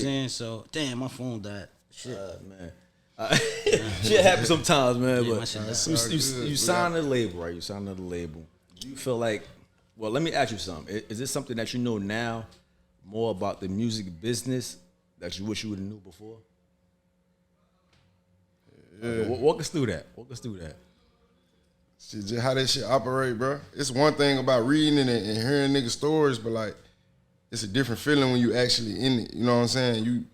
saying? So, damn, my phone died. Shit. Man. Shit happens sometimes, man. Yeah, but you you signed a label, right? You signed another label. You feel like, well, let me ask you something. Is this something that you know now more about the music business that you wish you would have knew before? Yeah. Walk us through that. Shit, just how that shit operate, bro. It's one thing about reading it and hearing niggas' stories, but like, it's a different feeling when you actually in it. You know what I'm saying?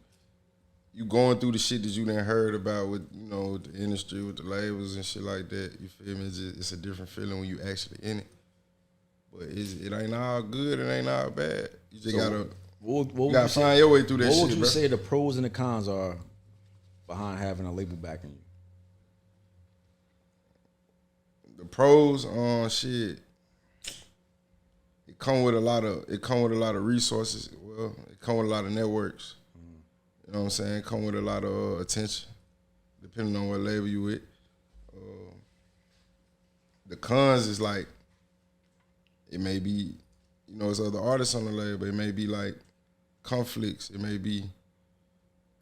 You going through the shit that you done heard about with, you know, with the industry, with the labels and shit like that. You feel me? It's a different feeling when you actually in it. But it ain't all good, it ain't all bad. You just gotta find your way through that shit, What would you bro. say the pros and the cons are behind having a label backing you? The pros, shit. It come with a lot of resources. Well, it come with a lot of networks. You know what I'm saying? It come with a lot of attention, depending on what label you with. The cons is like, it may be, you know, it's other artists on the label. It may be like conflicts. It may be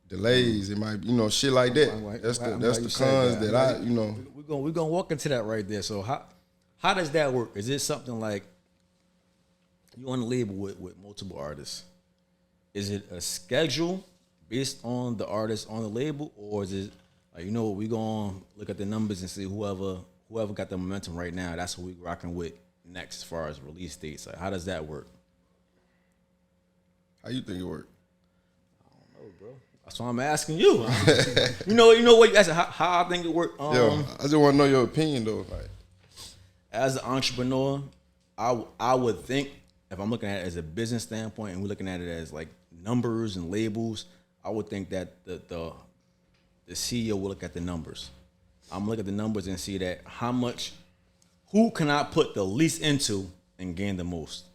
delays. It might be, you know, shit like that. That's the cons that I, you know. We're gonna walk into that right there. So how does that work? Is it something like you on the label with multiple artists? Is it a schedule based on the artist on the label, or is it like, you know, we gonna look at the numbers and see whoever got the momentum right now, that's what we rocking with next as far as release dates? Like, how does that work? How you think it work? I don't know, bro. That's why I'm asking you. you know what? That's how I think it work. Yo, I just want to know your opinion though. Like, as an entrepreneur, I would think, if I'm looking at it as a business standpoint and we're looking at it as like numbers and labels, I would think that the CEO will look at the numbers. I'm looking at the numbers and see that who can I put the least into and gain the most?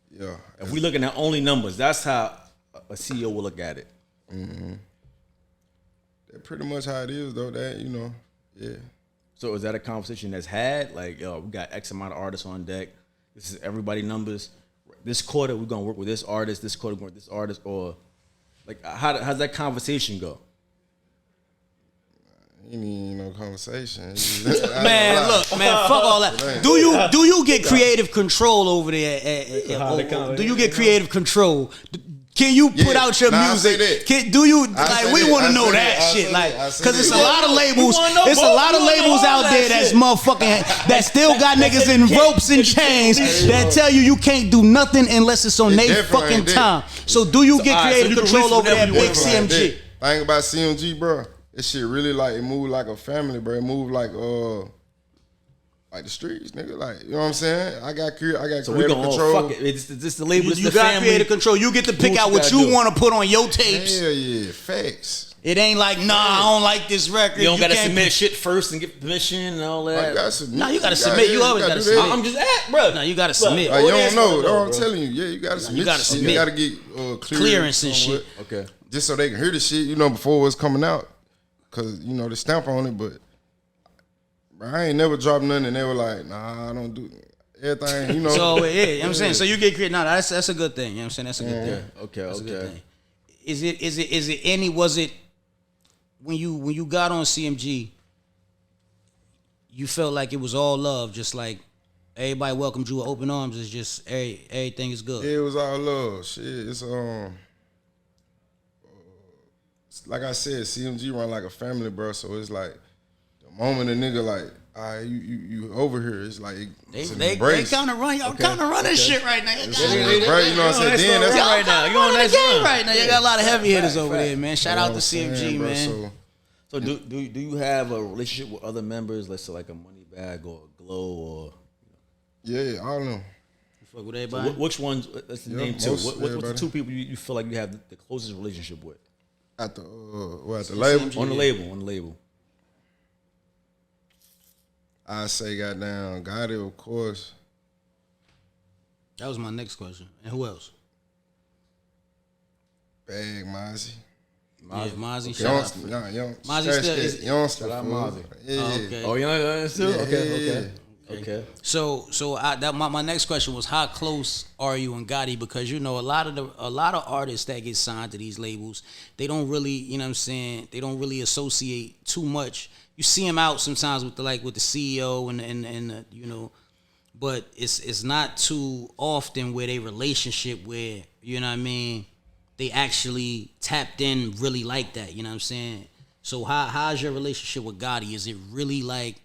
Yeah. If we looking at only numbers, that's how a CEO will look at it. Mm-hmm. That's pretty much how it is though, that, you know, yeah. So is that a conversation that's had? Like, yo, we got X amount of artists on deck. This is everybody numbers. This quarter, we're going to work with this artist. This quarter, we're going to work with this artist. Or, like, how's that conversation go? Ain't even no conversation. Man, look, man, fuck all that. Do you get creative control over there? Do you get creative control? Can you put out your music? Do you like? We want to know that shit, like, because it's a lot of labels. It's a lot of labels out there that's motherfucking that still got niggas in ropes and chains that tell you can't do nothing unless it's on their fucking time. So do you get creative control over that big CMG? Thing about CMG, bro, this shit really like, it move like a family, bro. It move like the streets, nigga. Like, you know what I'm saying? I got creative control. Fuck it. It's the label. You got creative control. You get to pick out what you want to put on your tapes. Hell yeah, facts. It ain't like, nah, I don't like this record. You don't gotta submit shit first and get permission and all that. You gotta submit. No, you gotta submit. You always gotta submit. I'm just bro. No, you gotta submit. Like, you don't know. That's what I'm telling you. Yeah, you gotta submit. You gotta submit. You gotta get clearance and shit. Okay. Just so they can hear the shit, you know, before it's coming out. Cause, you know, the stamp on it, but I ain't never dropped nothing and they were like, nah, I don't do everything, you know. So, yeah, you know what I'm saying? So you get creative. No, that's a good thing. You know what I'm saying? That's a good thing. Okay, that's okay. A good thing. Was it when you got on CMG, you felt like it was all love, just like everybody welcomed you with open arms, it's just everything is good? Yeah, it was all love. Shit, it's like I said, CMG run like a family, bro. So it's like the moment a nigga like, all right, you over here, it's like they kind of run, y'all kind of running shit right now. You know what I'm saying? Then that's right now. You on that game right now. You got a lot of heavy hitters over there, man. Shout out to CMG, man. So do you have a relationship with other members? Let's say like a Money Bag or a Glow or? Yeah, all of them. You fuck with everybody. So which ones? Let's name two. What's the two people you feel like you have the closest relationship with? At the label? On the label. I say goddamn Gotti, of course. That was my next question. And who else? Bag, Mozzy. Yeah, Mozzy. Young. Mozzy still is. Youngsta. Shout out Mozzy. Yeah. Oh, okay. Oh, Youngsta too? Yeah, Okay. Okay. So my next question was, how close are you and Gotti? Because a lot of artists that get signed to these labels, they don't really, you know what I'm saying, they don't really associate too much. You see them out sometimes with the CEO and but it's not too often where they relationship where, you know what I mean, they actually tapped in really like that, you know what I'm saying? So how's your relationship with Gotti? Is it really like,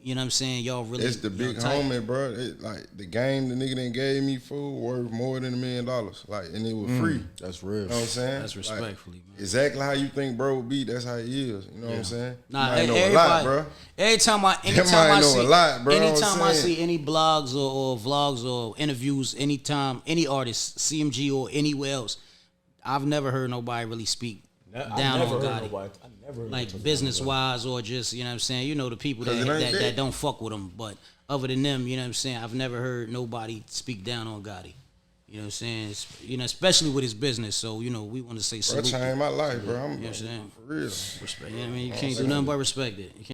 you know what I'm saying, y'all really? It's the big homie, bro. Like the game the nigga done gave me for worth more than $1 million. Like, and it was free. That's real. You know what I'm saying? That's respectfully, man. Exactly how you think bro would be, that's how he is. You know what I'm saying? Nah, you might know a lot, bro. Anytime I see any blogs or vlogs or interviews, anytime any artist, CMG or anywhere else, I've never heard nobody really speak down on Gotti. Like business wise or just, you know what I'm saying, the people that don't fuck with him. But other than them, you know what I'm saying, I've never heard nobody speak down on Gotti. You know what I'm saying? Especially with his business. So, we want to say salute. Bro, changed my life, bro. You know what I'm saying? For real. Respect. You know what I mean? You can't do nothing but respect it.